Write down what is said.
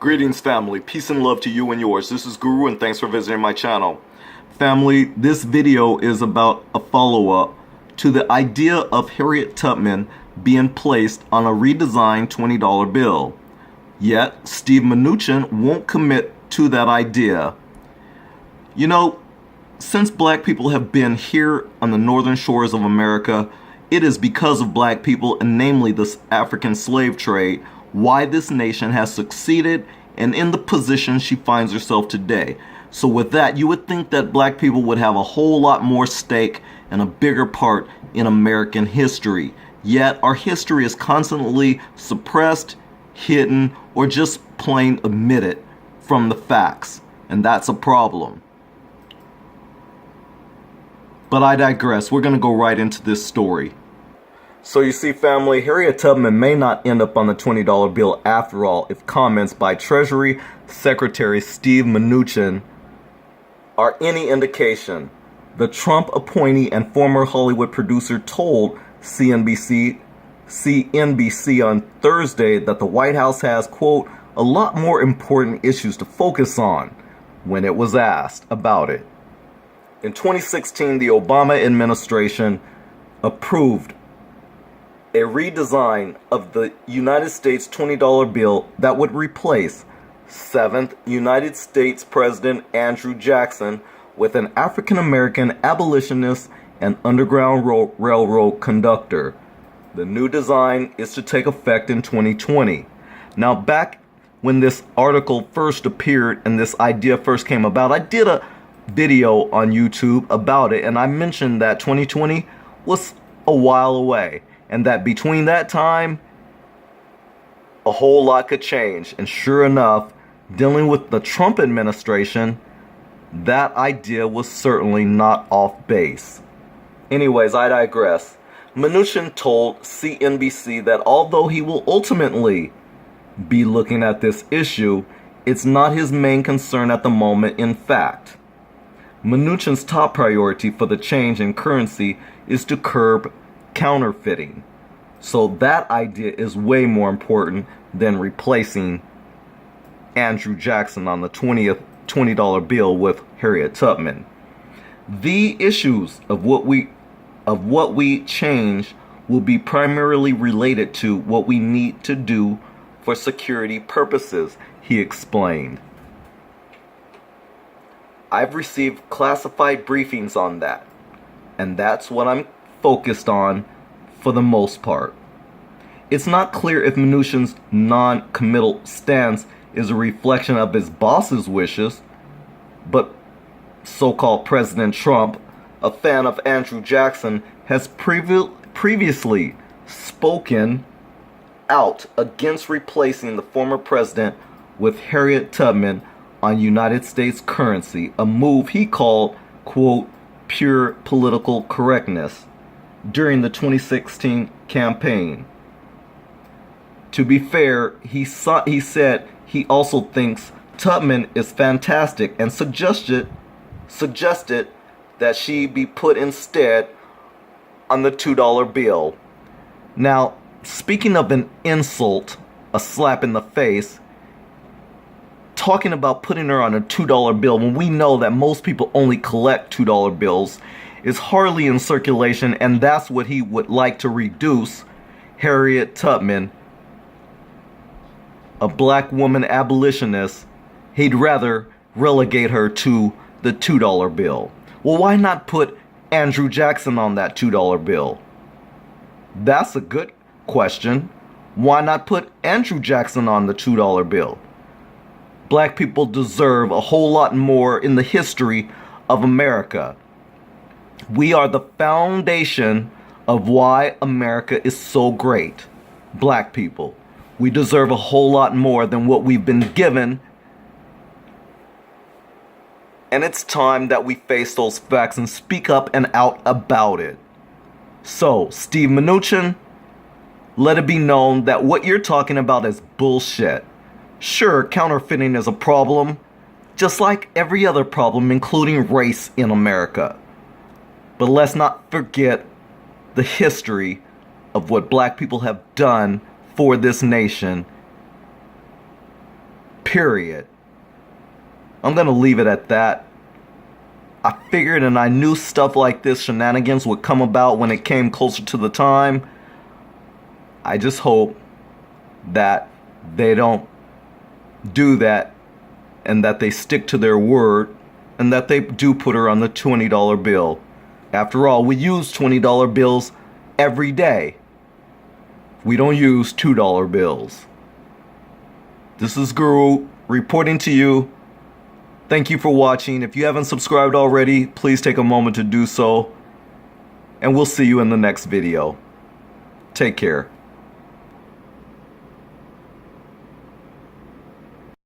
Greetings, family. Peace and love to you and yours. This is Guru, and thanks for visiting my channel. Family, this video is about a follow-up to the idea of Harriet Tubman being placed on a redesigned $20 bill. Yet, Steve Mnuchin won't commit to that idea. You know, since black people have been here on the northern shores of America, it is because of black people, and namely the African slave trade, why this nation has succeeded and in the position she finds herself today. So with that, you would think that black people would have a whole lot more stake and a bigger part in American history. Yet our history is constantly suppressed, hidden, or just plain omitted from the facts. And that's a problem. But I digress. We're going to go right into this story. So you see, family, Harriet Tubman may not end up on the $20 bill after all if comments by Treasury Secretary Steve Mnuchin are any indication. The Trump appointee and former Hollywood producer told CNBC on Thursday that the White House has, quote, a lot more important issues to focus on when it was asked about it. In 2016, the Obama administration approved a redesign of the United States $20 bill that would replace 7th United States President Andrew Jackson with an African-American abolitionist and Underground Railroad conductor. The new design is to take effect in 2020. Now, back when this article first appeared and this idea first came about, I did a video on YouTube about it, and I mentioned that 2020 was a while away, and that between that time, a whole lot could change. And sure enough, dealing with the Trump administration, that idea was certainly not off base. Anyways, I digress. Mnuchin told CNBC that although he will ultimately be looking at this issue, it's not his main concern at the moment. In fact, Mnuchin's top priority for the change in currency is to curb counterfeiting. So that idea is way more important than replacing Andrew Jackson on the $20 bill with Harriet Tubman. The issues of what we change will be primarily related to what we need to do for security purposes, he explained. I've received classified briefings on that, and that's what I'm focused on for the most part. It's not clear if Mnuchin's non-committal stance is a reflection of his boss's wishes, but so-called President Trump, a fan of Andrew Jackson, has previously spoken out against replacing the former president with Harriet Tubman on United States currency, a move he called, quote, pure political correctness during the 2016 campaign. To be fair, he said he also thinks Tubman is fantastic and suggested that she be put instead on the $2 bill. Now, speaking of an insult, a slap in the face, talking about putting her on a $2 bill when we know that most people only collect $2 bills is hardly in circulation, and that's what he would like to reduce Harriet Tubman, a black woman abolitionist. He'd rather relegate her to the $2 bill. Well, why not put Andrew Jackson on that $2 bill? That's a good question. Why not put Andrew Jackson on the $2 bill? Black people deserve a whole lot more in the history of America. We are the foundation of why America is so great. Black people. We deserve a whole lot more than what we've been given. And it's time that we face those facts and speak up and out about it. So, Steve Mnuchin, let it be known that what you're talking about is bullshit. Sure, counterfeiting is a problem, just like every other problem, including race in America. But let's not forget the history of what black people have done for this nation Period. I'm gonna leave it at that. I figured and I knew stuff like this shenanigans would come about when it came closer to the time. I just hope that they don't do that and that they stick to their word and that they do put her on the $20 bill. After all, we use $20 bills every day. We don't use $2 bills. This is Guru reporting to you. Thank you for watching. If you haven't subscribed already, please take a moment to do so. And we'll see you in the next video. Take care.